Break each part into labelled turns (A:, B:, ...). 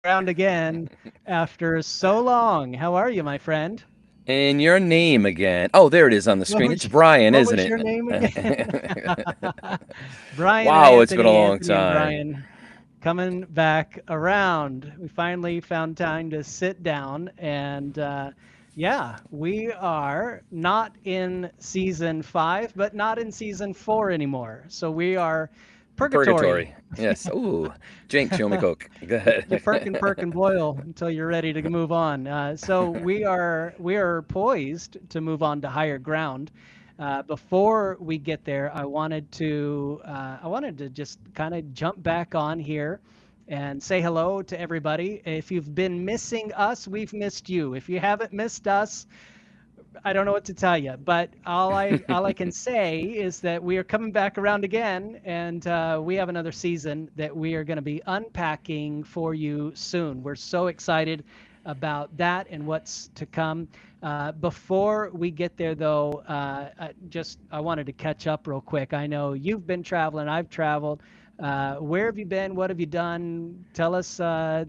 A: around again after so long. How are you, my friend?
B: And your name again. Oh, there it is on the
A: What
B: screen.
A: was
B: It's Brian,
A: what
B: isn't
A: was your
B: it?
A: name again? Brian and
B: Wow, it's been a long
A: Anthony and
B: time.
A: Brian coming back around. We finally found time to sit down and yeah, we are not in season 5, but not in season 4 anymore. So we are purgatory.
B: Purgatory. Yes. Ooh, Jink, show me Coke. Go ahead.
A: You perk and boil until you're ready to move on. So we are poised to move on to higher ground. Before we get there, I wanted to just kind of jump back on here and say hello to everybody. If you've been missing us, we've missed you. If you haven't missed us, I don't know what to tell you, but all I can say is that we are coming back around again, and we have another season that we are going to be unpacking for you soon. We're so excited about that and what's to come. Before we get there, though, I wanted to catch up real quick. I know you've been traveling, I've traveled. Where have you been? What have you done? Tell us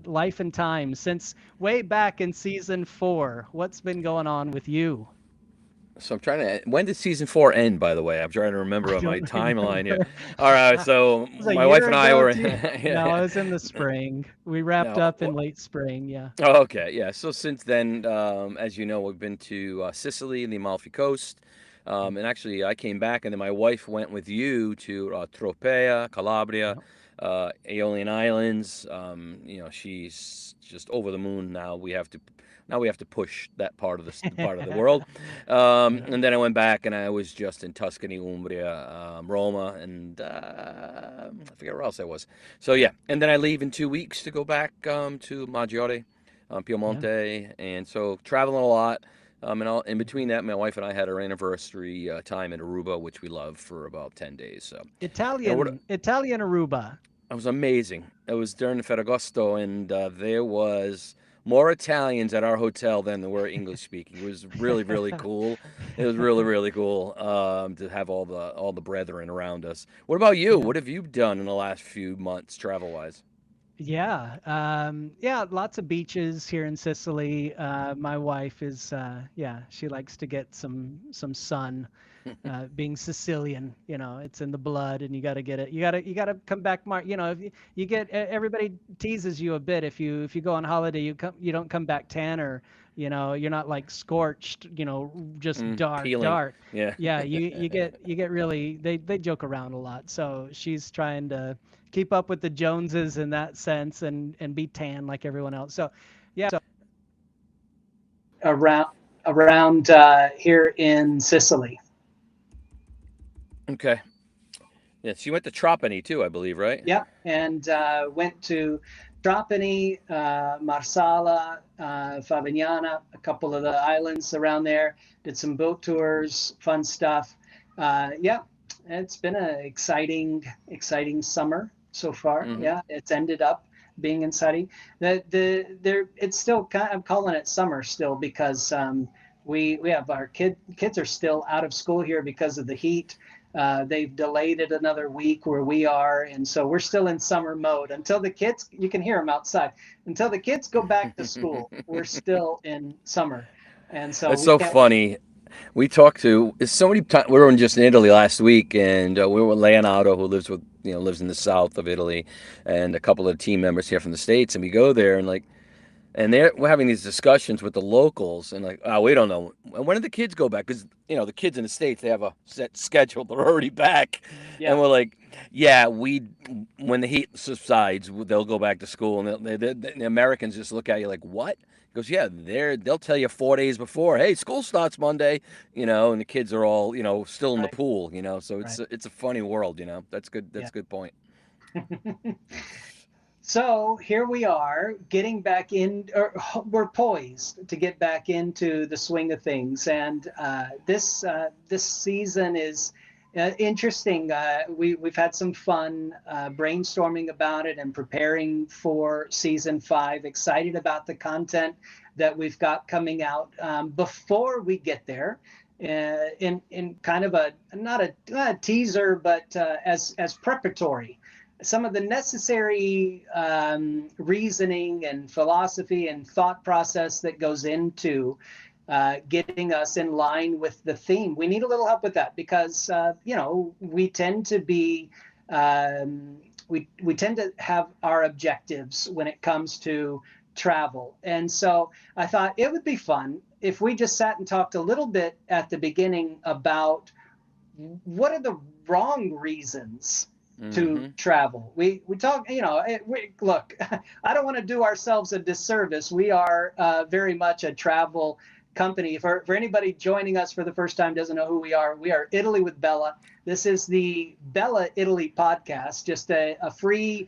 A: life and time since way back in season 4. What's been going on with you?
B: So I'm trying to. When did season 4 end? By the way, I'm trying to remember
A: I
B: on my
A: don't
B: timeline here.
A: remember.
B: All right,
A: It
B: so
A: was a
B: my wife
A: year
B: and I
A: ago,
B: were.
A: 2 No,
B: Yeah.
A: it was in the spring. We wrapped
B: No.
A: up in late spring, yeah.
B: Oh, okay, yeah. So since then, as you know, we've been to Sicily, the Amalfi Coast,
A: Mm,
B: and actually I came back, and then my wife went with you to Tropea, Calabria,
A: yep,
B: Aeolian Islands. She's just over the moon now. We have to push that part of the part of the world,
A: yeah.
B: and then I went back, and I was just in Tuscany, Umbria, Roma, and I forget where else I was. So yeah, and then I leave in 2 weeks to go back to Maggiore,
A: Yeah.
B: Piemonte, and so traveling a lot. In between that, my wife and I had our anniversary time in Aruba, which we loved for about 10 days. So, and what
A: Italian Aruba.
B: it was amazing. It was during Ferragosto, and there was more Italians at our hotel than there were English speaking. It was really, really cool. It was really, really cool to have all the brethren around us. What about you?
A: Yeah.
B: What have you done in the last few months, travel wise?
A: Yeah, lots of beaches here in Sicily. My wife is, yeah, she likes to get some sun. Being Sicilian, it's in the blood, and you got to get it. You got to come back, Mark. If you get everybody teases you a bit if you go on holiday, you don't come back tan or you're not like scorched, just
B: Peeling.
A: dark.
B: Yeah.
A: Yeah, you get really they joke around a lot. So she's trying to keep up with the Joneses in that sense and be tan like everyone else. So yeah, around here in Sicily.
B: Okay. Yes, you went to Trapani too, I believe, right?
A: Yeah, and went to Trapani, Marsala, Favignana, a couple of the islands around there. Did some boat tours, fun stuff. Yeah, it's been an exciting summer so far.
B: Mm-hmm.
A: Yeah, it's ended up being exciting. It's still I'm calling it summer still because we have our kids are still out of school here because of the heat. They've delayed it another week where we are, and so we're still in summer mode until the kids. You can hear them outside. Until the kids go back to school, we're still in summer, and so
B: That's
A: we
B: so
A: can't wait.
B: funny. We talked to so many times. We were just in Italy last week, and we were with Leonardo, who lives in the south of Italy, and a couple of team members here from the states. And we go there, and we're having these discussions with the locals, and like, oh, we don't know when do the kids go back because the kids in the states they have a set schedule. They're already back, and
A: Yeah,
B: we're like, yeah, we when the heat subsides, they'll go back to school, and the Americans just look at you like, what? He goes, yeah, they'll tell you 4 days before, hey, school starts Monday, and the kids are all still in the
A: right,
B: pool, so
A: right.
B: it's a funny world, That's good.
A: Yeah.
B: That's a good point.
A: So here we are getting back in, or we're poised to get back into the swing of things. And this season is interesting. We've had some fun brainstorming about it and preparing for season 5. Excited about the content that we've got coming out. Before we get there, in kind of a not a teaser, but as preparatory some of the necessary reasoning and philosophy and thought process that goes into getting us in line with the theme. We need a little help with that because, we tend to be, we tend to have our objectives when it comes to travel. And so I thought it would be fun if we just sat and talked a little bit at the beginning about what are the wrong reasons to travel. We talk, look, I don't want to do ourselves a disservice. We are very much a travel company. For anybody joining us for the first time doesn't know who we are Italy with Bella. This is the Bella Italy podcast, just a free,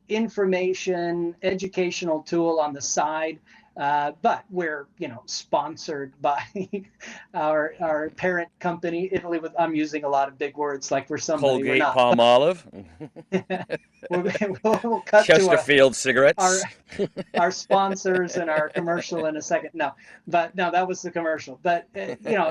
A: information, educational tool on the side. But we're, sponsored by our parent company, Italy with, I'm using a lot of big words like we're somebody, we're
B: Colgate
A: not.
B: Palmolive,
A: we'll cut
B: Chesterfield
A: to
B: cigarettes.
A: our sponsors and our commercial in a second. No, that was the commercial. But,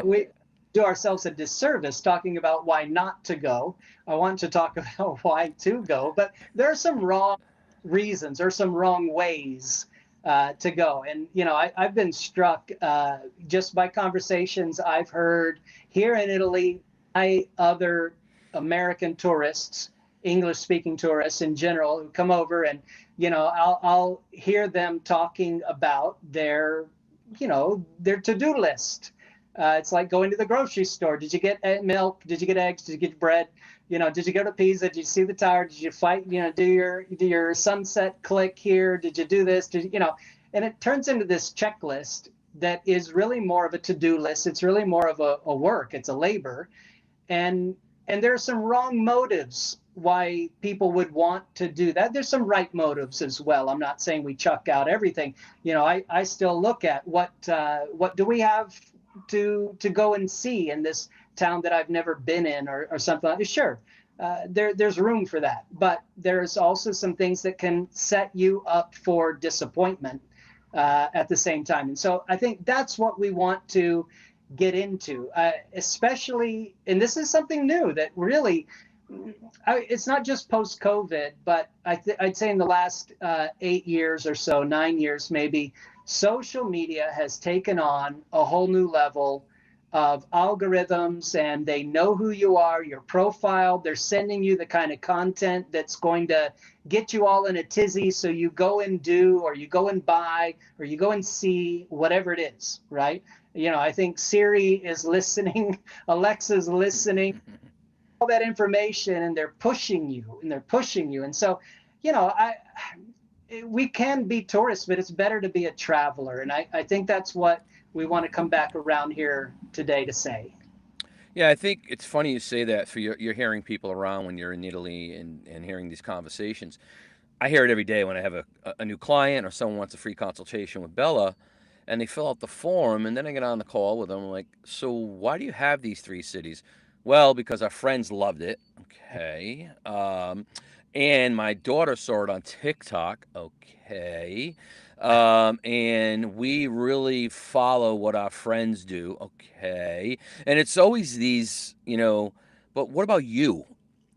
A: we do ourselves a disservice talking about why not to go. I want to talk about why to go, but there are some wrong reasons or some wrong ways to go. And, I've been struck just by conversations I've heard here in Italy by other American tourists, English speaking tourists in general, who come over and, I'll hear them talking about their to-do list. It's like going to the grocery store. Did you get milk? Did you get eggs? Did you get bread? Did you go to Pisa? Did you see the tower? Did you fight? Do your sunset click here? Did you do this? And it turns into this checklist that is really more of a to-do list. It's really more of a work. It's a labor, and there are some wrong motives why people would want to do that. There's some right motives as well. I'm not saying we chuck out everything. I still look at what do we have to go and see in this town that I've never been in or something like that. Sure, there's room for that, but there's also some things that can set you up for disappointment at the same time. And so I think that's what we want to get into, especially, and this is something new that really, it's not just post-COVID, but I'd say in the last 8 years or so, 9 years maybe, social media has taken on a whole new level of algorithms, and they know who you are, your profile. They're sending you the kind of content that's going to get you all in a tizzy, so you go and do, or you go and buy, or you go and see whatever it is, right? I think Siri is listening, Alexa's listening, all that information, and they're pushing you. And so, we can be tourists, but it's better to be a traveler. And I think that's what we want to come back around here today to say.
B: Yeah, I think it's funny you say that. For you're hearing people around when you're in Italy and hearing these conversations. I hear it every day when I have a new client or someone wants a free consultation with Bella, and they fill out the form, and then I get on the call with them. I'm like, so why do you have these three cities? Well, because our friends loved it. Okay. And my daughter saw it on TikTok. Okay. And we really follow what our friends do. Okay. And it's always these, but what about you?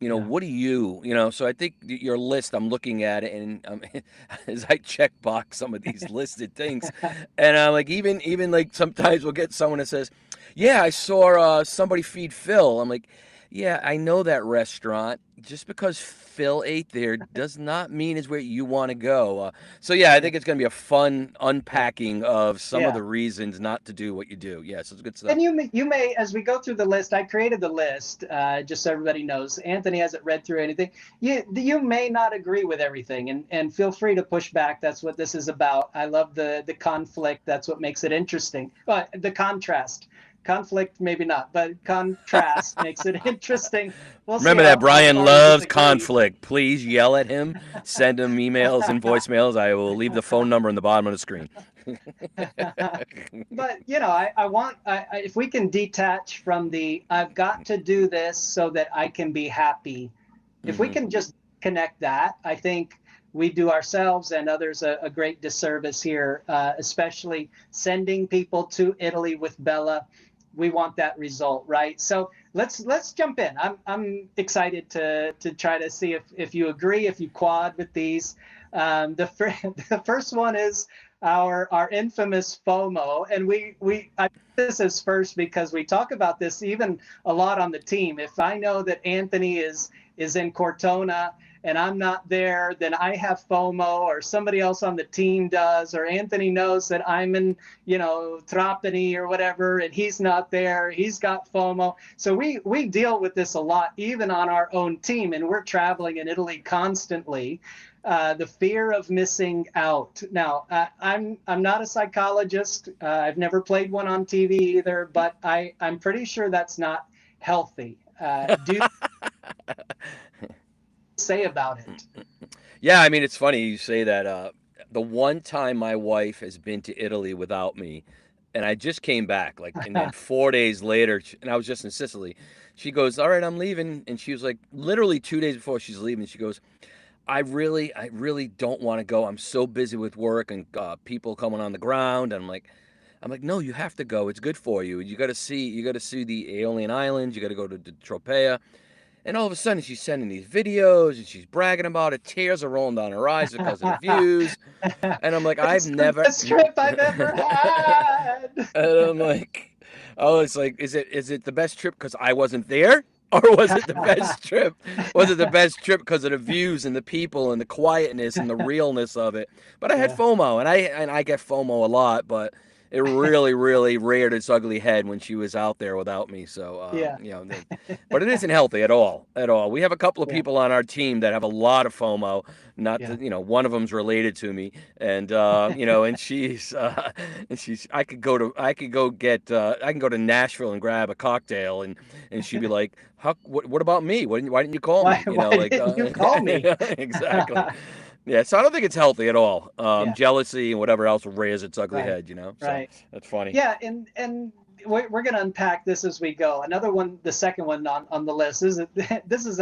A: Yeah.
B: What do you? So I think your list, I'm looking at it, and as I check box some of these listed things, and I'm like, even like sometimes we'll get someone that says, yeah, I saw somebody feed Phil. I'm like, yeah, I know that restaurant. Just because Phil ate there does not mean it's where you want to go. So yeah, I think it's going to be a fun unpacking of some of
A: Yeah.
B: the reasons not to do what you do. Yeah, so it's good stuff.
A: And you may, as we go through the list, I created the list just so everybody knows. Anthony hasn't read through anything. You may not agree with everything, and feel free to push back. That's what this is about. I love the conflict. That's what makes it interesting. The contrast. Conflict, maybe not, but contrast makes it interesting. We'll
B: Remember
A: see
B: that
A: how
B: Brian
A: far we
B: loves
A: disagree.
B: conflict. Please yell at him. Send him emails and voicemails. I will leave the phone number on the bottom of the screen.
A: But I want if we can detach from the I've got to do this so that I can be happy. If we can just connect that, I think we do ourselves and others a great disservice here, especially sending people to Italy with Bella. we want that result, right? So let's jump in. I'm excited to try to see if you agree, if you quad with these. The first one is our infamous FOMO, and I put this as first because we talk about this even a lot on the team. If I know that Anthony is in Cortona and I'm not there, then I have FOMO, or somebody else on the team does, or Anthony knows that I'm in, Trapani or whatever, and he's not there. He's got FOMO. So we deal with this a lot, even on our own team, and we're traveling in Italy constantly. The fear of missing out. Now, I'm not a psychologist. I've never played one on TV either, but I'm pretty sure that's not healthy. Do you say about it?
B: Yeah, I mean, it's funny you say that. The one time my wife has been to Italy without me, and I just came back, like, and then 4 days later, and I was just in Sicily. She goes, "All right, I'm leaving," and she was like, literally 2 days before she's leaving, she goes, I really don't want to go. I'm so busy with work and people coming on the ground." And I'm like, no, you have to go. It's good for you. You got to see the Aeolian Islands. You got to go to the Tropea. And all of a sudden, she's sending these videos and she's bragging about it. Tears are rolling down her eyes because of the views. And I'm like, I've
A: It's the
B: never.
A: best trip I've ever had.
B: And I'm like, oh, it's like, is it the best trip because I wasn't there? Or was it the best trip? Was it the best trip because of the views and the people and the quietness and the realness of it? But I had
A: Yeah.
B: FOMO, and I get FOMO a lot, but it really, really reared its ugly head when she was out there without me. So,
A: Yeah.
B: but it isn't healthy at all, at all. We have a couple of
A: Yeah.
B: people on our team that have a lot of FOMO. Not
A: Yeah.
B: that, one of them's related to me, and and I can go to Nashville and grab a cocktail, and she'd be like, what about me? Why didn't you call
A: Why
B: me?
A: why didn't you call me?
B: Exactly. Yeah, so I don't think it's healthy at all.
A: Yeah.
B: Jealousy and whatever else rears its ugly
A: Right.
B: head. So
A: Right.
B: that's funny.
A: Yeah, and we're going to unpack this as we go. Another one, the second one on the list is this is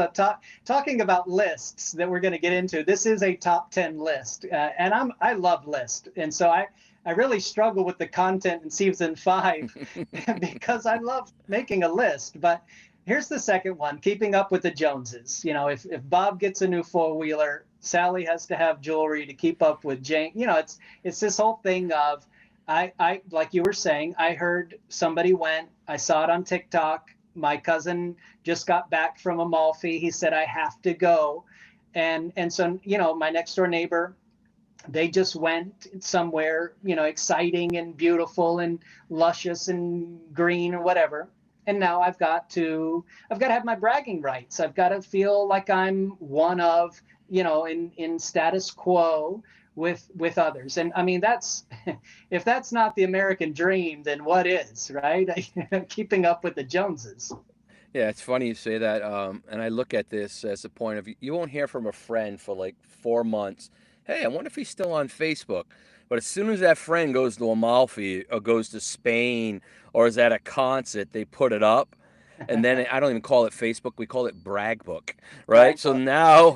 A: talking about lists that we're going to get into. This is a top 10 list, and I love lists, and so I really struggle with the content in season 5 because I love making a list. But here's the second one: keeping up with the Joneses. If Bob gets a new four-wheeler, Sally has to have jewelry to keep up with Jane. It's this whole thing of I like you were saying, I heard somebody went, I saw it on TikTok. My cousin just got back from Amalfi. He said, I have to go. And so, my next door neighbor, they just went somewhere, exciting and beautiful and luscious and green or whatever. And now I've got to have my bragging rights. I've got to feel like I'm one of, in status quo with others. And I mean, that's if that's not the American dream, then what is, right? Keeping up with the Joneses.
B: Yeah, it's funny you say that. And I look at this as a point of you won't hear from a friend for like 4 months. Hey, I wonder if he's still on Facebook. But as soon as that friend goes to Amalfi or goes to Spain or is at a concert, they put it up. And then I don't even call it Facebook, we call it brag book, right?
A: Brag
B: So
A: book.
B: now,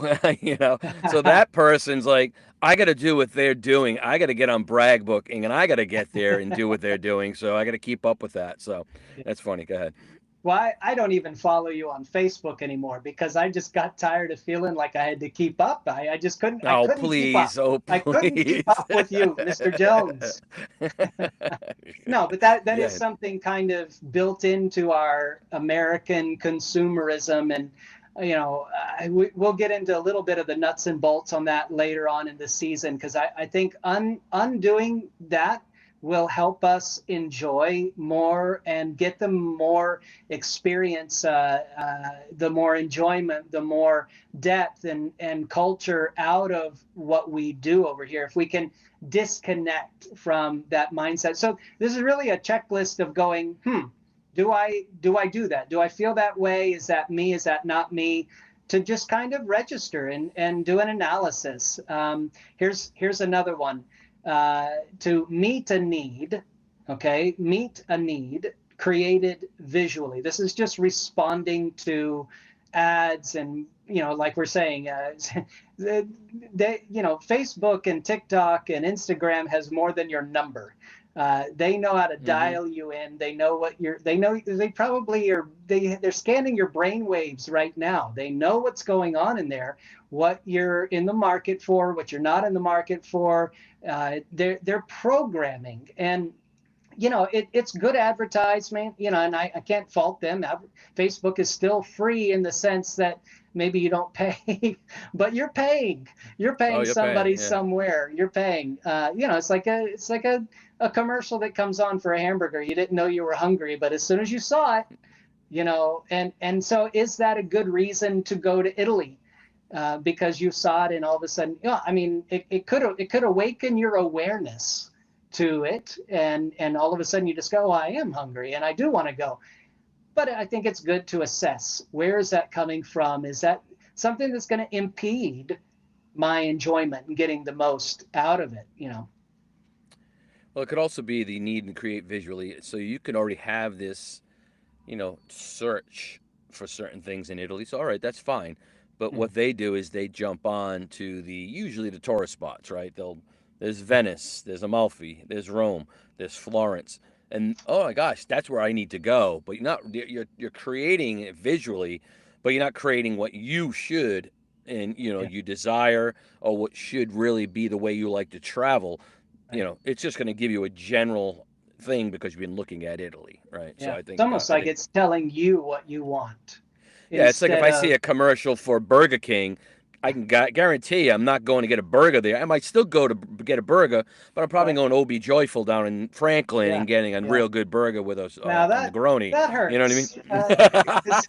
B: so that person's like, I got to do what they're doing. I got to get on brag booking and I got to get there and do what they're doing. So I got to keep up with that. So that's funny. Go ahead.
A: Well, I don't even follow you on Facebook anymore because I just got tired of feeling like I had to keep up. I just couldn't I
B: Oh,
A: couldn't keep up.
B: please. Oh,
A: I couldn't keep
B: please.
A: up with you, Mr. Jones. No, but that is
B: Yeah.
A: something kind of built into our American consumerism, and we'll get into a little bit of the nuts and bolts on that later on in the season because I think undoing that will help us enjoy more and get the more experience, the more enjoyment, the more depth and culture out of what we do over here. If we can disconnect from that mindset. So this is really a checklist of going, do I do that? Do I feel that way? Is that me? Is that not me? To just kind of register and do an analysis. Here's another one. To meet a need, okay, meet a need created visually. This is just responding to ads and, like we're saying, Facebook and TikTok and Instagram has more than your number. They know how to
B: Hmm.
A: dial you in. They know what you're. They know they probably are. They're scanning your brain waves right now. They know what's going on in there, what you're in the market for, what you're not in the market for. They're programming, and it's good advertisement, and I can't fault them. Facebook is still free in the sense that maybe you don't pay, but you're
B: Oh,
A: paying
B: you're paying.
A: somebody
B: Yeah.
A: somewhere. You're paying. It's like a commercial that comes on for a hamburger. You didn't know you were hungry, but as soon as you saw it, and so is that a good reason to go to Italy? Because you saw it and all of a sudden, I mean, it could awaken your awareness to it, and all of a sudden you just go, oh, I am hungry and I do want to go. But I think it's good to assess, where is that coming from? Is that something that's going to impede my enjoyment and getting the most out of it?
B: Well, it could also be the need to create visually. So you could already have this, search for certain things in Italy. So all right, that's fine. But
A: Mm.
B: what they do is they jump on to the usually the tourist spots, right? There's Venice, there's Amalfi, there's Rome, there's Florence, and oh my gosh, that's where I need to go. But you're creating it visually, but you're not creating what you should and
A: Yeah,
B: you desire or what should really be the way you like to travel.
A: right.
B: It's just going to give you a general thing because you've been looking at Italy, right? So
A: Yeah,
B: I
A: it's
B: think
A: almost
B: I
A: like
B: think
A: it's telling you what you want
B: yeah, it's like if
A: instead
B: I see
A: of.
B: a commercial for Burger King, I can guarantee I'm not going to get a burger there. I might still go to get a burger, but I'm probably
A: Right.
B: going to OB Joyful down in Franklin
A: Yeah,
B: and getting a
A: yeah.
B: real good burger with
A: Now
B: a
A: that
B: Negroni.
A: that
B: You know what I mean?
A: hurts. 'Cause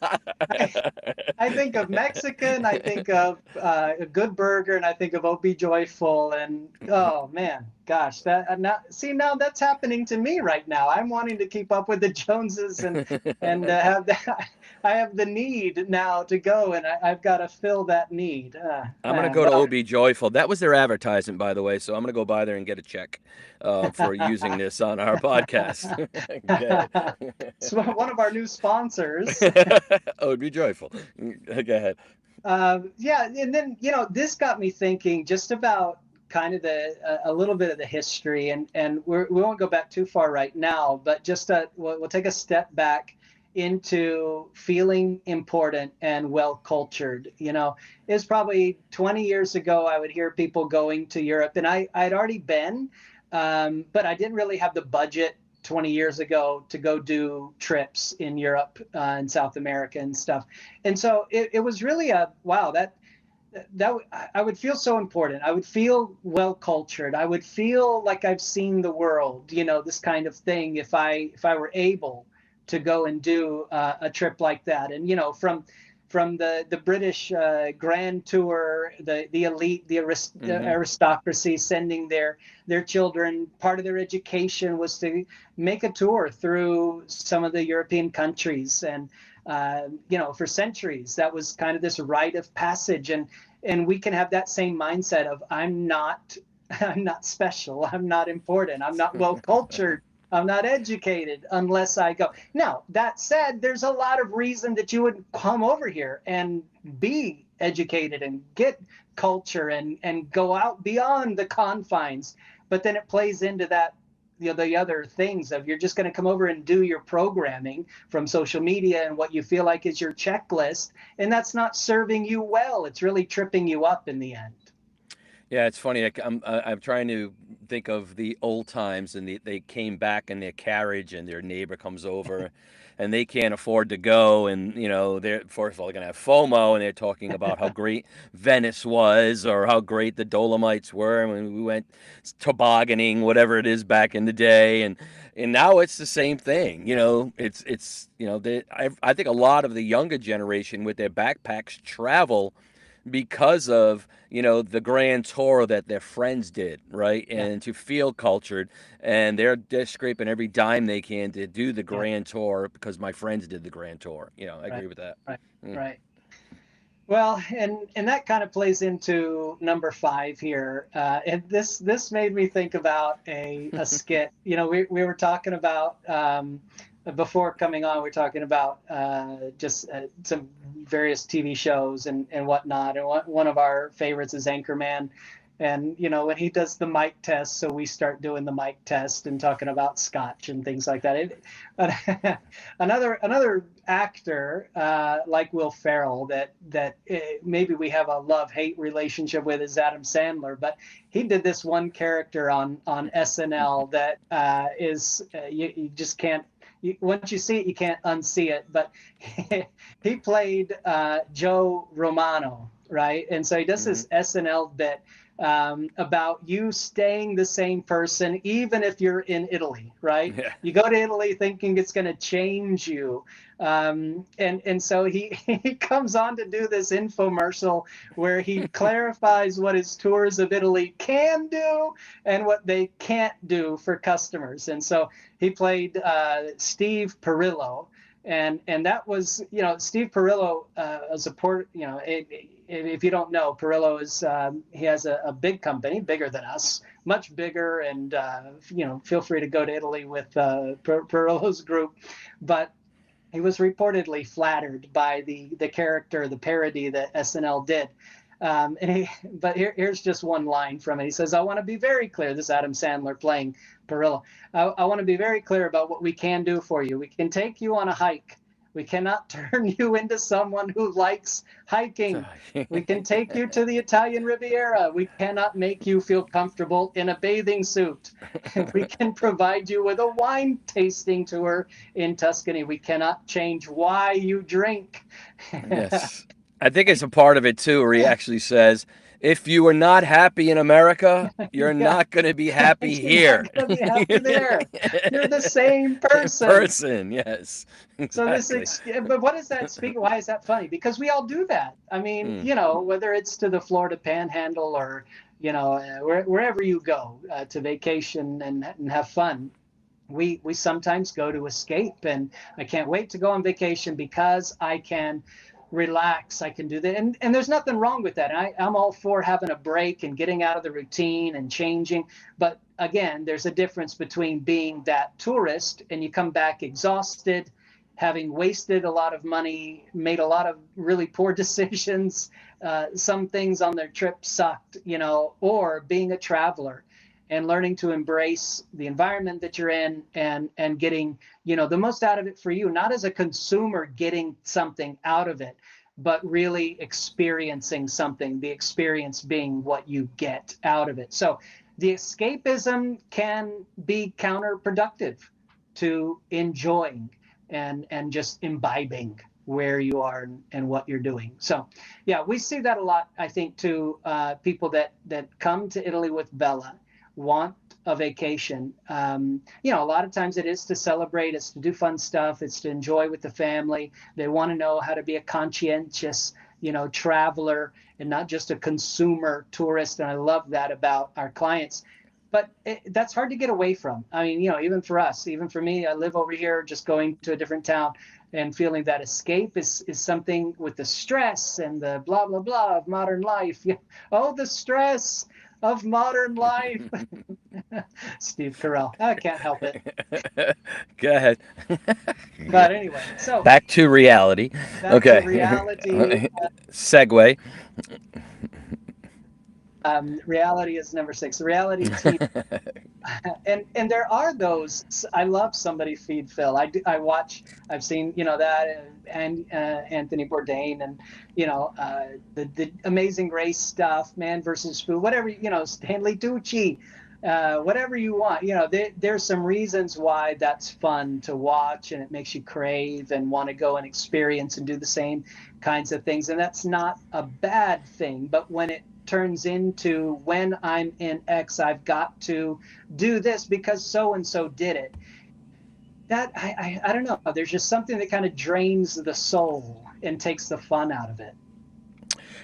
A: I think of Mexican, I think of a good burger, and I think of OB Joyful, and oh man, gosh, that now see, now that's happening to me right now. I'm wanting to keep up with the Joneses, and have that. I have the need now to go, and I've got to fill that need.
B: I'm gonna go to
A: Well,
B: OB Joyful. That was their advertisement, by the way. So I'm gonna go by there and get a check for using this on our podcast. Go
A: it's one of our new sponsors.
B: ahead. OB Joyful. Go ahead.
A: Yeah, and then this got me thinking just about kind of a little bit of the history, and we won't go back too far right now, but just we'll take a step back into feeling important and well cultured. It's probably 20 years ago. I would hear people going to Europe, and I'd already been, but I didn't really have the budget 20 years ago to go do trips in Europe and South America and stuff. And so it was really a wow, that I would feel so important. I would feel well cultured. I would feel like I've seen the world, this kind of thing, if I were able to go and do a trip like that. And from the British Grand Tour, the elite, the
B: Hmm.
A: aristocracy sending their children. Part of their education was to make a tour through some of the European countries, and for centuries that was kind of this rite of passage. And we can have that same mindset of I'm not I'm not special, I'm not important, I'm not well cultured, I'm not educated unless I go. Now, that said, there's a lot of reason that you would come over here and be educated and get culture and go out beyond the confines. But then it plays into that, the other things of you're just going to come over and do your programming from social media and what you feel like is your checklist, and that's not serving you well. It's really tripping you up in the end.
B: Yeah, it's funny. I'm trying to think of the old times, and they came back in their carriage, and their neighbor comes over, and they can't afford to go, and they're first of all they're gonna have FOMO, and they're talking about how great Venice was, or how great the Dolomites were when we went tobogganing, whatever it is back in the day, and now it's the same thing. It's I think a lot of the younger generation with their backpacks travel because of the grand tour that their friends did, right?
A: Yeah,
B: And to feel cultured, and they're scraping every dime they can to do the
A: yeah,
B: grand tour because my friends did the grand tour. I
A: right,
B: agree with that.
A: right,
B: Mm.
A: right. Well, and that kind of plays into number five here. And this made me think about a skit. We were talking about before coming on. We are talking about just some various TV shows and whatnot. And one of our favorites is Anchorman. And when he does the mic test, so we start doing the mic test and talking about scotch and things like that. Another actor like Will Ferrell that maybe we have a love-hate relationship with is Adam Sandler, but he did this one character on SNL that is you just can't. Once you see it, you can't unsee it. But he played Joe Romano, right? And so he does
B: Hmm.
A: this SNL bit about you staying the same person, even if you're in Italy, right?
B: Yeah.
A: You go to Italy thinking it's going to change you. And so he comes on to do this infomercial where he clarifies what his tours of Italy can do and what they can't do for customers. And so he played Steve Perillo, and that was Steve Perillo as a port if you don't know, Perillo is he has a big company, bigger than us, much bigger, and feel free to go to Italy with Perillo's group, but he was reportedly flattered by the character, the parody that SNL did. But here's just one line from it. He says, "I want to be very clear." This is Adam Sandler playing Perillo. I want to be very clear about what we can do for you. We can take you on a hike. We cannot turn you into someone who likes hiking. We can take you to the Italian Riviera. We cannot make you feel comfortable in a bathing suit. We can provide you with a wine tasting tour in Tuscany. We cannot change why you drink.
B: Yes. I think it's a part of it too, where he actually says, if you are not happy in America, you're
A: Yeah,
B: not going to be happy
A: you're not
B: here.
A: going to be happy there. You're the same person.
B: Person, yes,
A: So
B: exactly.
A: but what does that speak? Why is that funny? Because we all do that. I mean,
B: Mm.
A: whether it's to the Florida Panhandle or wherever you go to vacation and have fun, we sometimes go to escape, and I can't wait to go on vacation because I can relax. I can do that, and there's nothing wrong with that. I'm all for having a break and getting out of the routine and changing. But again, there's a difference between being that tourist and you come back exhausted, having wasted a lot of money, made a lot of really poor decisions. Some things on their trip sucked, or being a traveler and learning to embrace the environment that you're in and getting the most out of it for you, not as a consumer getting something out of it, but really experiencing something, the experience being what you get out of it. So the escapism can be counterproductive to enjoying and just imbibing where you are and what you're doing. So yeah, we see that a lot, I think, to people that come to Italy with Bella, want a vacation. A lot of times it is to celebrate, it's to do fun stuff, it's to enjoy with the family. They want to know how to be a conscientious, traveler and not just a consumer tourist. And I love that about our clients. But that's hard to get away from. I mean, even for us, even for me, I live over here, just going to a different town and feeling that escape is something with the stress and the blah, blah, blah of modern life. Oh, the stress of modern life. Steve Carell. I can't help it.
B: Go ahead.
A: But anyway, so
B: Back to reality.
A: back to
B: Okay.
A: reality.
B: Segue.
A: Reality is number 6. Reality TV. And there are those. I love Somebody Feed Phil. I watch. I've seen that and Anthony Bourdain and the Amazing Race stuff, Man versus Food, whatever, Stanley Tucci, whatever you want. There's some reasons why that's fun to watch and it makes you crave and want to go and experience and do the same kinds of things, and that's not a bad thing. But when it turns into, when I'm in X, I've got to do this because so and so did it. That I don't know. There's just something that kind of drains the soul and takes the fun out of it.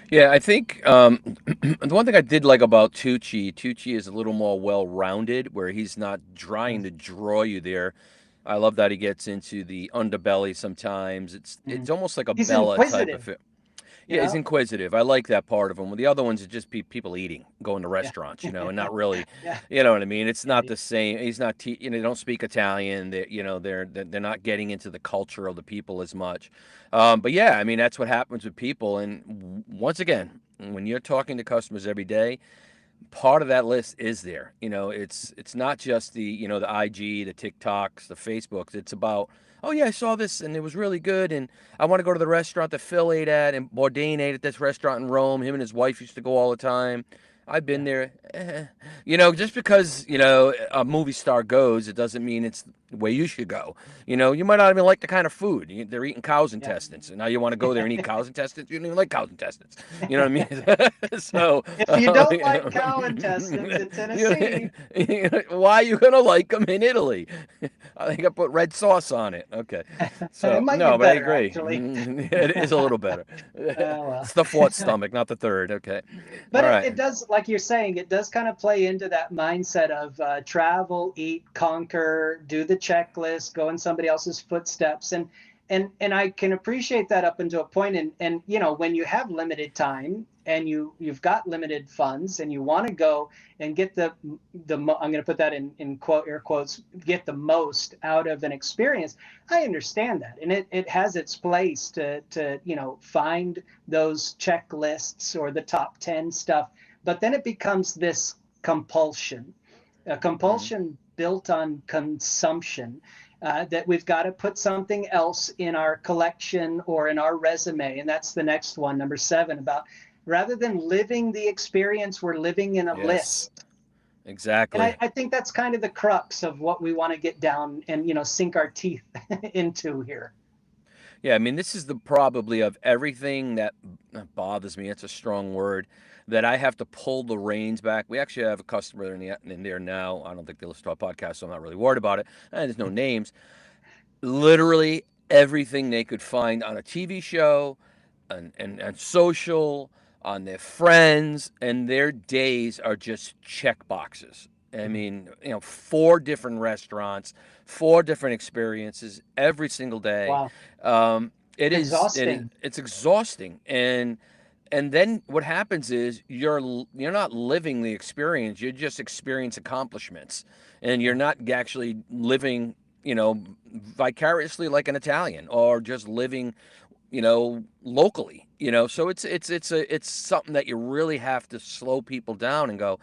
B: Yeah, I think the one thing I did like about Tucci is a little more well-rounded, where he's not trying to draw you there. I love that he gets into the underbelly sometimes. It's
A: Mhm.
B: almost like a
A: He's
B: Bella type of
A: inquisitive,
B: film.
A: you
B: Yeah, he's
A: know.
B: inquisitive. I like that part of him. Well, the other ones are just people eating, going to
A: Yeah,
B: restaurants, and not really,
A: yeah,
B: you know what I mean. It's
A: yeah.
B: not the same. He's not, they don't speak Italian. They're not getting into the culture of the people as much. But yeah, I mean that's what happens with people. And once again, when you're talking to customers every day, part of that list is there. It's not just the IG, the TikToks, the Facebooks. It's about, oh yeah, I saw this and it was really good, and I want to go to the restaurant that Phil ate at and Bourdain ate at this restaurant in Rome. Him and his wife used to go all the time. I've been
A: Yeah.
B: there. Just because a movie star goes, it doesn't mean it's the way you should go. You might not even like the kind of food. They're eating cow's
A: Yeah.
B: intestines, and now you want to go there and eat cow's intestines. You don't even like cow's intestines. You know what I mean? So,
A: If you don't like cow intestines in Tennessee,
B: why are you gonna like them in Italy? I think I put red sauce on it. Okay,
A: it
B: so
A: might be
B: no, but I
A: better
B: agree.
A: actually.
B: It is a little better.
A: Well.
B: It's the fourth stomach, not the third. Okay, all
A: But
B: right.
A: it does, like you're saying, it does kind of play into that mindset of travel, eat, conquer, do the checklist, go in somebody else's footsteps, and I can appreciate that up until a point. And when you have limited time and you've got limited funds and you want to go and get I'm going to put that in quote air quotes, get the most out of an experience. I understand that, and it has its place to find those checklists or the top 10 stuff, but then it becomes this compulsion, a
B: Mhm.
A: compulsion built on consumption, that we've got to put something else in our collection or in our resume. And that's the next one, number 7, about rather than living the experience, we're living in a
B: Yes,
A: list. And I,
B: exactly.
A: I think that's kind of the crux of what we want to get down and sink our teeth into here.
B: Yeah, I mean, this is the probably of everything that bothers me. It's a strong word that I have to pull the reins back. We actually have a customer in there now. I don't think they listen to our podcast, so I'm not really worried about it. And there's no names. Literally everything they could find on a TV show and social, on their friends, and their days are just check boxes. I mean, 4 different restaurants, 4 different experiences every single day.
A: Wow.
B: It is it is
A: Exhausting.
B: it's exhausting, and then what happens is you're not living the experience. You're just experiencing accomplishments, and you're
A: Yeah.
B: not actually living, vicariously like an Italian, or just living, locally. So it's something that you really have to slow people down and go.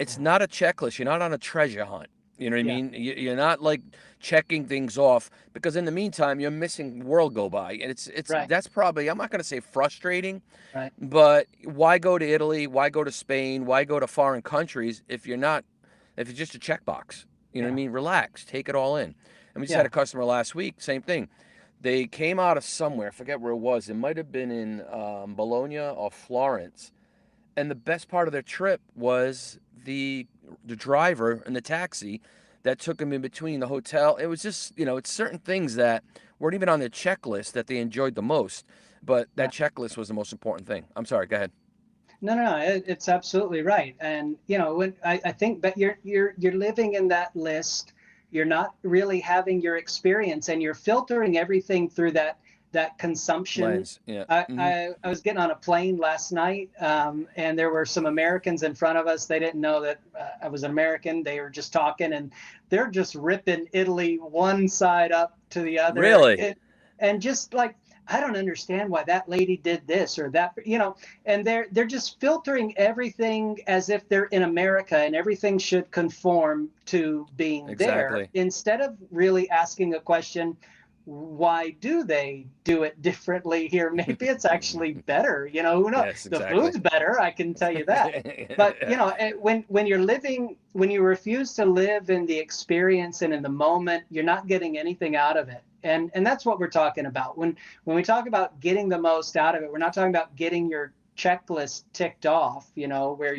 B: It's
A: Yeah.
B: not a checklist. You're not on a treasure hunt. You know what I
A: Yeah.
B: mean? You're not like checking things off, because in the meantime you're missing world go by, and it's
A: Right.
B: that's probably, I'm not going to say frustrating,
A: Right.
B: but why go to Italy? Why go to Spain? Why go to foreign countries if it's just a checkbox? You know what I
A: Yeah.
B: mean? Relax, take it all in. And we just had
A: Yeah.
B: a customer last week, same thing. They came out of somewhere, I forget where it was. It might have been in Bologna or Florence. And the best part of their trip was the driver and the taxi that took them in between the hotel. It was just, it's certain things that weren't even on their checklist that they enjoyed the most. But that
A: Right.
B: checklist was the most important thing. I'm sorry, go ahead.
A: No, no, no. It's absolutely right. And when I think, but you're living in that list. You're not really having your experience, and you're filtering everything through that consumption.
B: Lens. Yeah.
A: I,
B: Hmm.
A: I, I was getting on a plane last night, and there were some Americans in front of us. They didn't know that I was an American. They were just talking, and they're just ripping Italy one side up to the other.
B: Really?
A: And just like, I don't understand why that lady did this or that, and they're just filtering everything as if they're in America and everything should conform to being there
B: Exactly.
A: instead of really asking a question, why do they do it differently here? Maybe it's actually better. Who knows?
B: Yes,
A: The
B: exactly.
A: food's better, I can tell you that. But when you refuse to live in the experience and in the moment, you're not getting anything out of it. And that's what we're talking about. When we talk about getting the most out of it, we're not talking about getting your checklist ticked off, where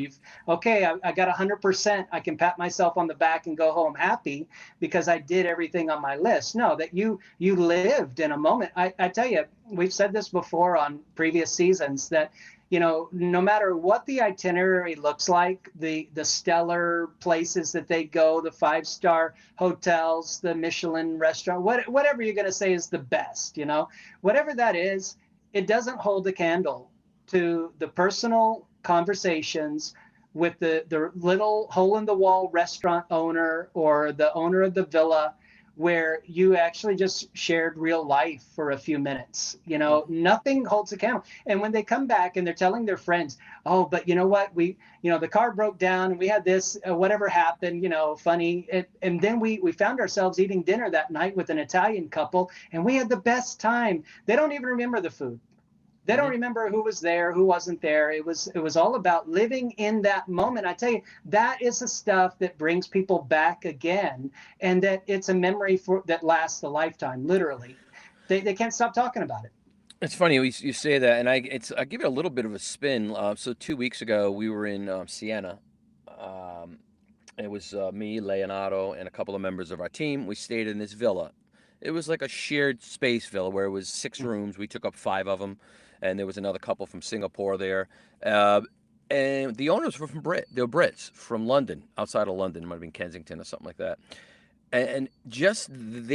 A: okay, I got 100%. I can pat myself on the back and go home happy because I did everything on my list. No, that you lived in a moment. I tell you, we've said this before on previous seasons that no matter what the itinerary looks like, the stellar places that they go, the 5-star hotels, the Michelin restaurant, whatever you're going to say is the best, whatever that is, it doesn't hold a candle to the personal conversations with the little hole in the wall restaurant owner or the owner of the villa where you actually just shared real life for a few minutes. You know, nothing holds a candle. And when they come back and they're telling their friends, oh, but you know what, the car broke down and we had this, whatever happened, funny. And then we found ourselves eating dinner that night with an Italian couple, and we had the best time. They don't even remember the food. They don't remember who was there, who wasn't there. It was all about living in that moment. I tell you, that is the stuff that brings people back again, and that it's a memory that lasts a lifetime. Literally, they can't stop talking about it.
B: It's funny you say that, and I give it a little bit of a spin. So 2 weeks ago, we were in Siena. Um, it was me, Leonardo, and a couple of members of our team. We stayed in this villa. It was like a shared space villa where it was 6 rooms. We took up 5 of them, and there was another couple from Singapore there. Uh, and the owners were from They were Brits from London, outside of London. It might have been Kensington or something like that. And just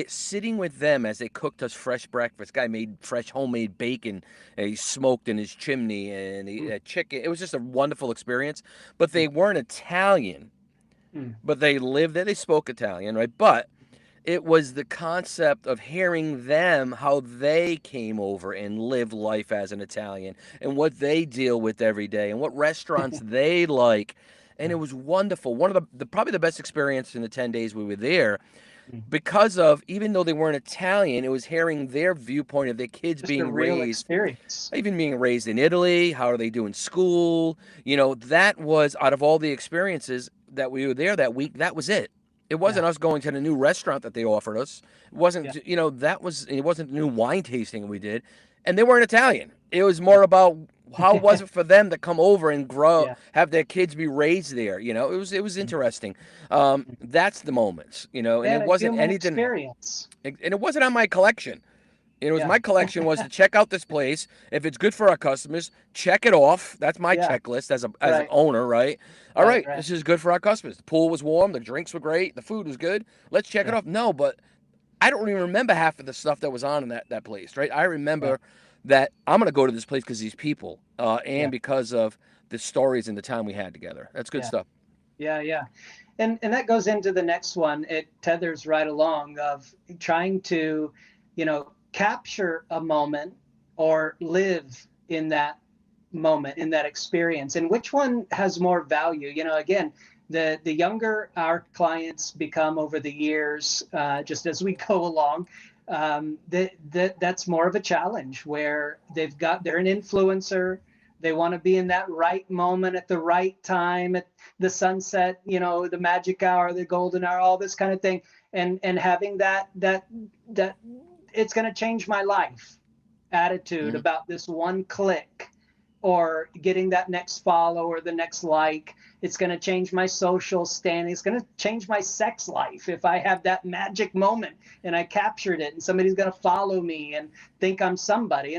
B: sitting with them as they cooked us fresh breakfast. Guy made fresh homemade bacon. And he smoked in his chimney, and he had chicken. It was just a wonderful experience. But they weren't Italian, but they lived there. They spoke Italian, right? But it was the concept of hearing them, how they came over and lived life as an Italian, and what they deal with every day, and what restaurants they like. And it was wonderful. One of probably the best experience in the 10 days we were there, because of, even though they weren't Italian, it was hearing their viewpoint of their kids
A: Just a
B: being
A: real
B: raised,
A: experience.
B: even being raised in Italy. How are they doing school? That was, out of all the experiences that we were there that week, that was it. It wasn't us going to the new restaurant that they offered us. It wasn't,
A: Yeah.
B: it wasn't the new wine tasting we did. And they weren't Italian. It was more about how was it for them to come over and grow,
A: Yeah.
B: have their kids be raised there. It was interesting. That's the moments,
A: They
B: and
A: had
B: it
A: a
B: wasn't
A: human
B: anything,
A: experience.
B: and it wasn't on my collection. It was
A: Yeah.
B: my collection was to check out this place. If it's good for our customers, check it off. That's my
A: Yeah.
B: checklist as an
A: Right.
B: owner, right? All
A: Right.
B: right,
A: Right.
B: this is good for our customers. The pool was warm, the drinks were great, the food was good. Let's check it
A: Yeah.
B: off. No, but I don't even remember half of the stuff that was on in that place, right? I
A: Yeah.
B: remember that I'm gonna go to this place because these people,
A: Yeah.
B: and because of the stories and the time we had together. That's good
A: Yeah.
B: stuff.
A: Yeah. Yeah. And that goes into the next one. It tethers right along of trying to, capture a moment or live in that moment, in that experience, and which one has more value. Again, the younger our clients become over the years, just as we go along, that's more of a challenge, where they're an influencer. They want to be in that right moment at the right time, at the sunset, the magic hour, the golden hour, all this kind of thing, and having that it's going to change my life attitude
B: Hmm.
A: about this one click, or getting that next follow or the next like. It's going to change my social standing. It's going to change my sex life if I have that magic moment and I captured it, and somebody's going to follow me and think I'm somebody.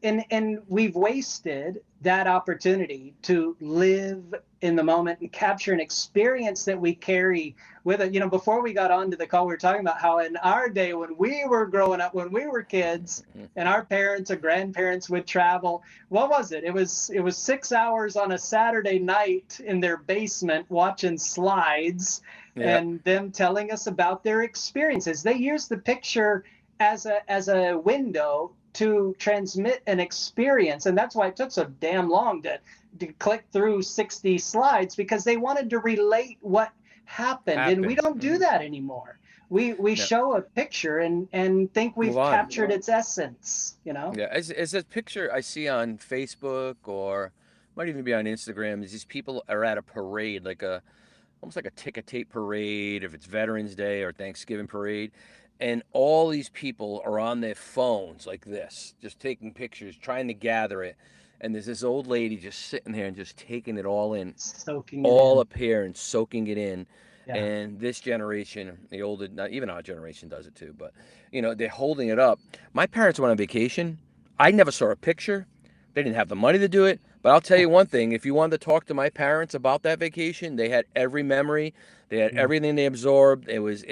A: And we've wasted that opportunity to live in the moment and capture an experience that we carry with it. Before we got on to the call, we were talking about how in our day, when we were growing up, when we were kids, and our parents or grandparents would travel, what was it? It was 6 hours on a Saturday night in their basement watching slides,
B: Yeah.
A: and them telling us about their experiences. They used the picture as a window to transmit an experience, and that's why it took so damn long to click through 60 slides, because they wanted to relate what happened, and we
B: Happen.
A: don't do that anymore. We
B: No.
A: show a picture and think
B: Move
A: we've
B: on.
A: captured its essence.
B: Yeah, as a picture I see on Facebook, or might even be on Instagram, is these people are at a parade, like a almost like a ticker tape parade, if it's Veterans Day or Thanksgiving parade, and all these people are on their phones like this, just taking pictures, trying to gather it. And there's this old lady just sitting there and just taking it all in,
A: Soaking it
B: all
A: in.
B: up here and soaking it in.
A: Yeah.
B: And this generation, the older, not even our generation does it too, but they're holding it up. My parents went on vacation. I never saw a picture. They didn't have the money to do it. But I'll tell you one thing, if you wanted to talk to my parents about that vacation, they had every memory. They had
A: Yeah.
B: everything they absorbed. It was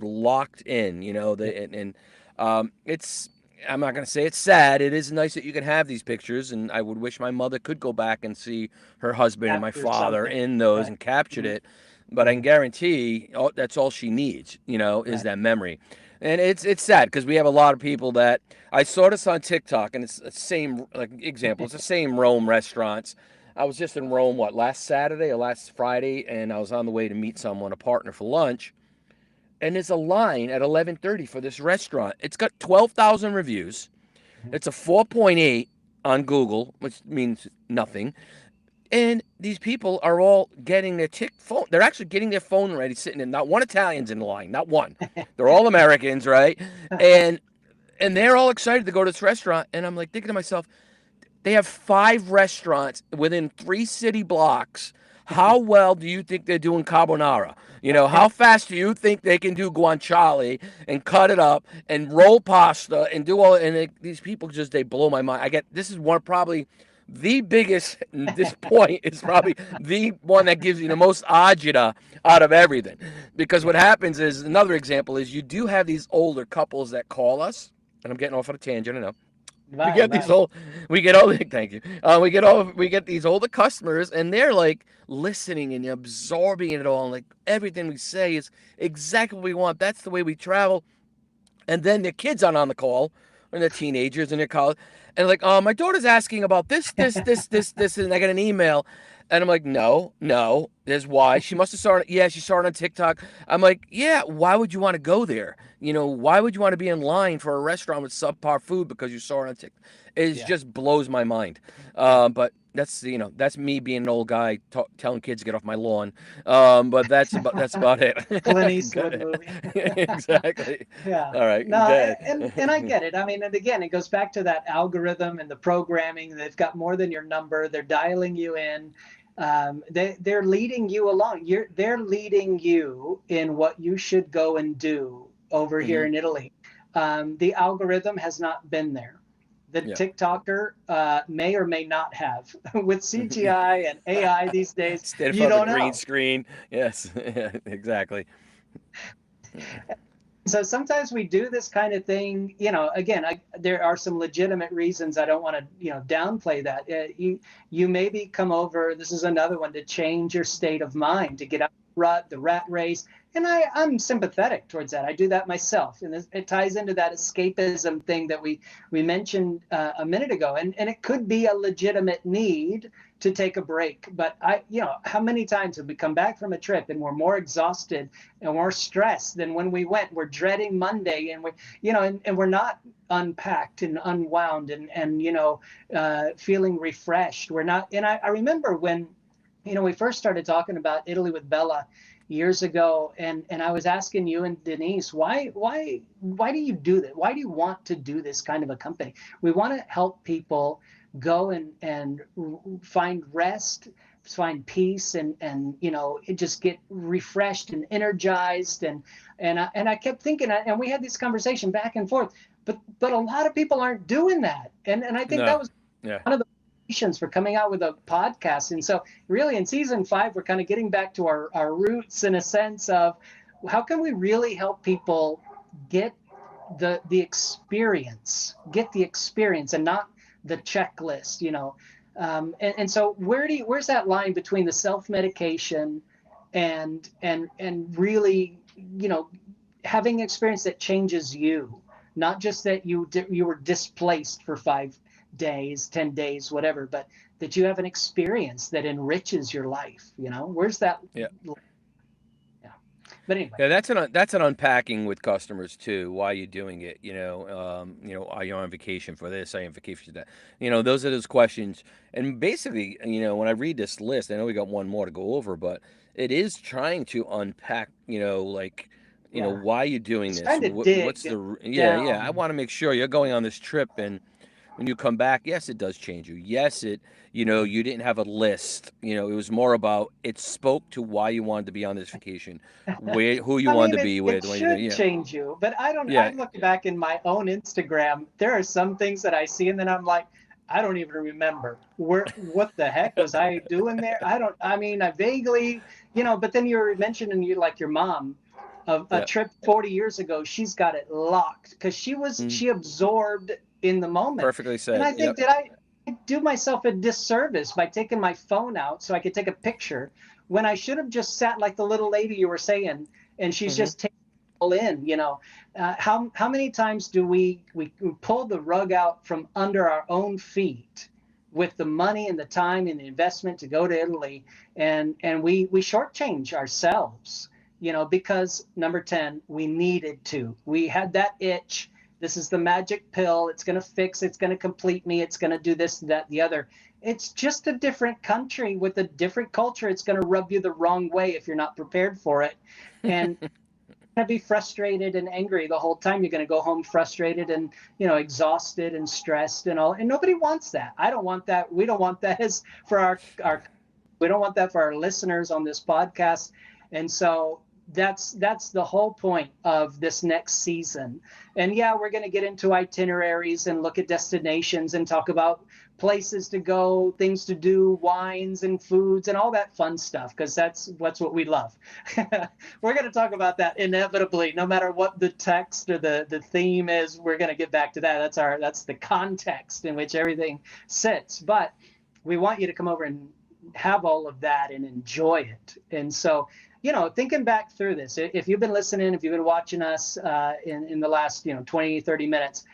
B: locked in,
A: Yeah.
B: it's, I'm not going to say it's sad. It is nice that you can have these pictures, and I would wish my mother could go back and see her husband and my
A: Capture
B: father
A: something.
B: in those
A: Right.
B: and captured
A: Mhm.
B: it. but I can guarantee that's all she needs, is
A: Right.
B: that memory. And it's sad because we have a lot of people that I saw this on TikTok, and it's the same like example. It's the same Rome restaurants. I was just in Rome, last Saturday or last Friday, and I was on the way to meet someone, a partner for lunch, and there's a line at 11:30 for this restaurant. It's got 12,000 reviews. It's a 4.8 on Google, which means nothing. And these people are all getting their phone. They're actually getting their phone ready, sitting in. Not one Italian's in the line, not one. They're all Americans, right? And and they're all excited to go to this restaurant. And I'm like thinking to myself, they have 5 restaurants within 3 city blocks. How well do you think they're doing carbonara? How fast do you think they can do guanciale and cut it up and roll pasta and do all? And these people they blow my mind. This is one probably the biggest. This point is probably the one that gives you the most agita out of everything, because what happens is, another example is, you do have these older couples that call us, and I'm getting off on a tangent, I know. We
A: Right,
B: get these
A: right.
B: old, we get all. Thank you. We get these older customers, and they're like listening and absorbing it all. And like everything we say is exactly what we want. That's the way we travel. And then their kids aren't on the call, and they're teenagers and they're college, and like, my daughter's asking about this, and I get an email, and I'm like, no, no, there's why. She must have saw it. Yeah, she saw it on TikTok. I'm like, yeah, why would you want to go there? Why would you want to be in line for a restaurant with subpar food because you saw it on TikTok? It
A: Yeah.
B: just blows my mind.
A: Yeah.
B: But that's me being an old guy telling kids to get off my lawn. But that's about it.
A: Clint Eastwood movie.
B: Exactly.
A: Yeah.
B: All right,
A: No,
B: good.
A: and I get it. I mean, and again, it goes back to that algorithm and the programming. They've got more than your number. They're dialing you in. They're leading you along. They're leading you in what you should go and do over here
B: Hmm.
A: in Italy. The algorithm has not been there. The
B: Yeah.
A: TikToker may or may not have. With CGI and AI these days,
B: Stay in
A: you
B: front of a
A: don't
B: green
A: know.
B: screen. Yes. Yeah, exactly.
A: So sometimes we do this kind of thing. Again, there are some legitimate reasons. I don't want to, downplay that. You maybe come over. This is another one to change your state of mind, to get out of the rat race. And I'm sympathetic towards that. I do that myself, and it ties into that escapism thing that we mentioned a minute ago. And it could be a legitimate need to take a break. But how many times have we come back from a trip and we're more exhausted and we're stressed than when we went? We're dreading Monday, and and we're not unpacked and unwound and feeling refreshed. We're not. And I remember when we first started talking about Italy with Bella years ago, and I was asking you and Denise, why do you do that? Why do you want to do this kind of a company? We want to help people go and find rest, find peace, and just get refreshed and energized. And I kept thinking, and we had this conversation back and forth, but a lot of people aren't doing that. And I think that
B: No.
A: was
B: Yeah.
A: one of the motivations for coming out with a podcast. And so really in season 5, we're kind of getting back to our roots, in a sense of how can we really help people get get the experience and not the checklist. And so where's that line between the self-medication and really, having an experience that changes you, not just that you were displaced for 5 days, 10 days, whatever, but that you have an experience that enriches your life. Where's that?
B: Yeah.
A: Yeah. But anyway.
B: Yeah, that's an unpacking with customers too. Why are you doing it? Are you on vacation for this? Are you on vacation for that? Those are those questions. And basically, when I read this list, I know we got one more to go over, but it is trying to unpack. Like,
A: Yeah.
B: why are you doing
A: It's
B: this?
A: trying to
B: What's
A: dig
B: yeah. I
A: down.
B: want to make sure you're going on this trip, and when you come back, yes, it does change you. Yes, you didn't have a list. It was more about, it spoke to why you wanted to be on this vacation, who you
A: I
B: wanted
A: mean,
B: to
A: it,
B: be
A: it
B: with.
A: should
B: Yeah,
A: change you, but I
B: yeah,
A: look back in my own Instagram. There are some things that I see, and then I'm like, I don't even remember what the heck was I doing there. I mean, I vaguely, but then you're mentioning like your mom, a
B: yeah.
A: trip 40 years ago. She's got it locked because
B: Mm,
A: she absorbed in the moment.
B: perfectly
A: And
B: said.
A: I think,
B: Yep.
A: did I do myself a disservice by taking my phone out so I could take a picture when I should have just sat like the little lady you were saying, and she's
B: Hmm.
A: just taking it all in, how many times do we pull the rug out from under our own feet with the money and the time and the investment to go to Italy, and we shortchange ourselves, because number 10, we needed to. We had that itch. This is the magic pill. It's going to fix, it's going to complete me. It's going to do this, that, the other. It's just a different country with a different culture. It's going to rub you the wrong way if you're not prepared for it. And to be frustrated and angry the whole time. You're going to go home frustrated and exhausted and stressed and all. And nobody wants that. I don't want that. We don't want that as for our we don't want that for our listeners on this podcast. And so that's the whole point of this next season. And yeah, we're going to get into itineraries and look at destinations and talk about places to go, things to do, wines and foods and all that fun stuff, because that's what we love. We're going to talk about that inevitably, no matter what the text or the theme is. We're going to get back to that. That's the context in which everything sits. But we want you to come over and have all of that and enjoy it. And so, thinking back through this, if you've been listening, if you've been watching us in the last 20, 30 minutes,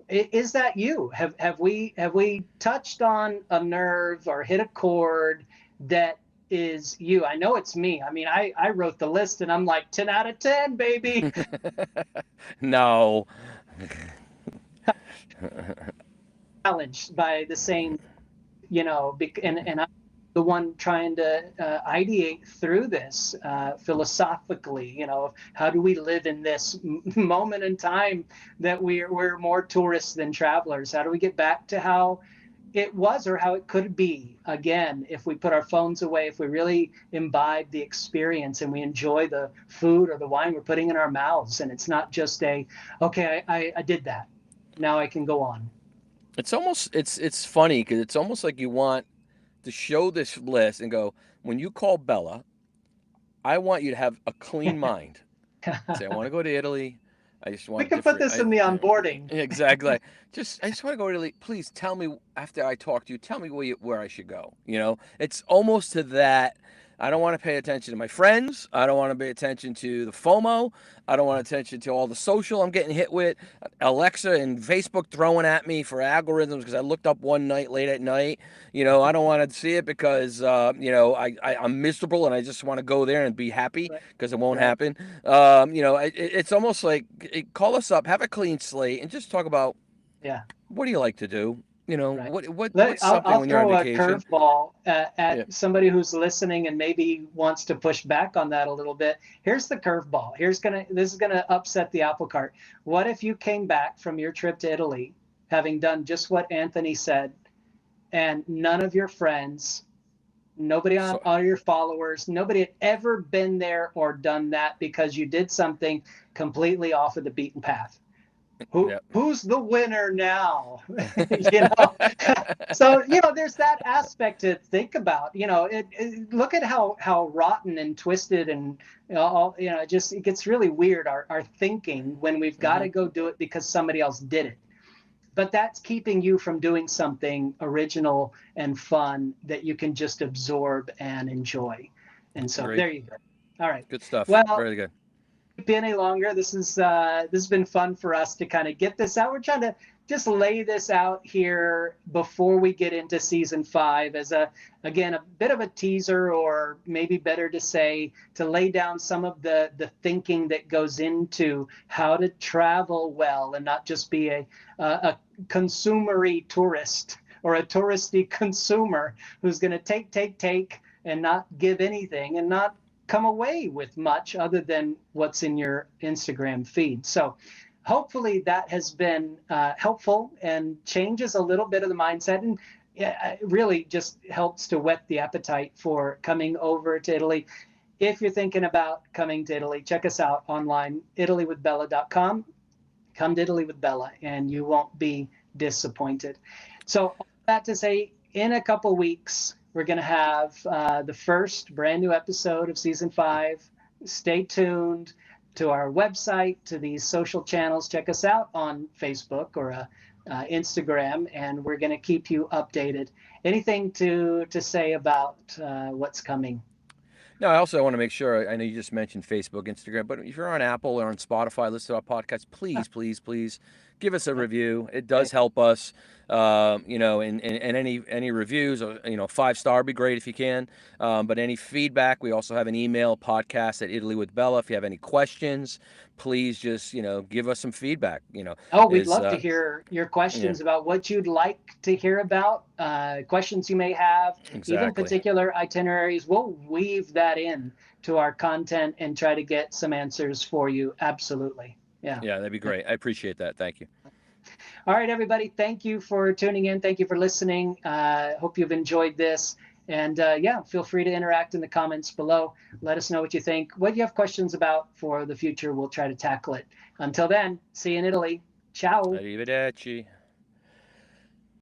A: is that you? Have we touched on a nerve or hit a chord that is you? I know it's me. I mean, I wrote the list and I'm like 10 out of 10, baby.
B: No.
A: Challenged by the same, and I'm the one trying to ideate through this philosophically. How do we live in this moment in time that we're more tourists than travelers? How do we get back to how it was or how it could be again if we put our phones away, if we really imbibe the experience and we enjoy the food or the wine we're putting in our mouths, and it's not just okay, I did that, now I can go on.
B: It's funny because it's almost like you want to show this list and go, when you call Bella, I want you to have a clean mind. Say, I want to go to Italy. I just
A: We
B: want
A: can put
B: different.
A: this in the onboarding.
B: Exactly. I just want to go to Italy. Please tell me after I talk to you. Tell me where I should go. It's almost to that. I don't want to pay attention to my friends. I don't want to pay attention to the FOMO. I don't want attention to all the social I'm getting hit with. Alexa and Facebook throwing at me for algorithms because I looked up one night late at night. I don't want to see it because I'm miserable and I just want to go there and be happy
A: Right.
B: because it won't
A: Right.
B: happen. It's almost like call us up, have a clean slate, and just talk about
A: Yeah.
B: what do you like to do.
A: Right.
B: What's something
A: I'll
B: when you're on
A: throw a
B: vacation?
A: curveball at
B: Yeah.
A: somebody who's listening and maybe wants to push back on that a little bit. Here's the curveball. This is gonna upset the apple cart. What if you came back from your trip to Italy, having done just what Anthony said, and none of your friends, nobody on
B: So
A: all your followers, nobody had ever been there or done that because you did something completely off of the beaten path?
B: yeah.
A: Who's the winner now? you know so there's that aspect to think about. Look at how rotten and twisted and it gets really weird, our thinking, when we've got
B: Hmm.
A: to go do it because somebody else did it, but that's keeping you from doing something original and fun that you can just absorb and enjoy. And so
B: Agreed.
A: there you go. All right,
B: Good stuff.
A: well,
B: Very good.
A: be any longer. This has been fun for us to kind of get this out. We're trying to just lay this out here before we get into season 5 as a bit of a teaser, or maybe better to say, to lay down some of the thinking that goes into how to travel well and not just be a consumery tourist or a touristy consumer who's going to take and not give anything and not come away with much other than what's in your Instagram feed. So hopefully that has been helpful and changes a little bit of the mindset, and it really just helps to whet the appetite for coming over to Italy. If you're thinking about coming to Italy, check us out online, italywithbella.com. Come to Italy with Bella and you won't be disappointed. So all that to say, in a couple weeks, we're going to have the first brand new episode of season 5. Stay tuned to our website, to these social channels. Check us out on Facebook or Instagram, and we're going to keep you updated. Anything to say about what's coming?
B: No, I also want to make sure. I know you just mentioned Facebook, Instagram, but if you're on Apple or on Spotify, listen to our podcast. Please, please, please give us a
A: Yeah.
B: review. It
A: Okay.
B: does help us. And any reviews, or 5-star would be great if you can. But any feedback, we also have an email, podcast at Italy with Bella. If you have any questions, please just give us some feedback.
A: Oh, we'd
B: Is
A: love to hear your
B: Yeah,
A: questions about what you'd like to hear about, questions you may have, even
B: exactly.
A: particular itineraries. We'll weave that in to our content and try to get some answers for you. Absolutely. Yeah.
B: Yeah, that'd be great. I appreciate that. Thank you.
A: All right, everybody. Thank you for tuning in. Thank you for listening. Hope you've enjoyed this. And yeah, feel free to interact in the comments below. Let us know what you think. What you have questions about for the future, we'll try to tackle it. Until then, see you in Italy. Ciao.
B: Arrivederci.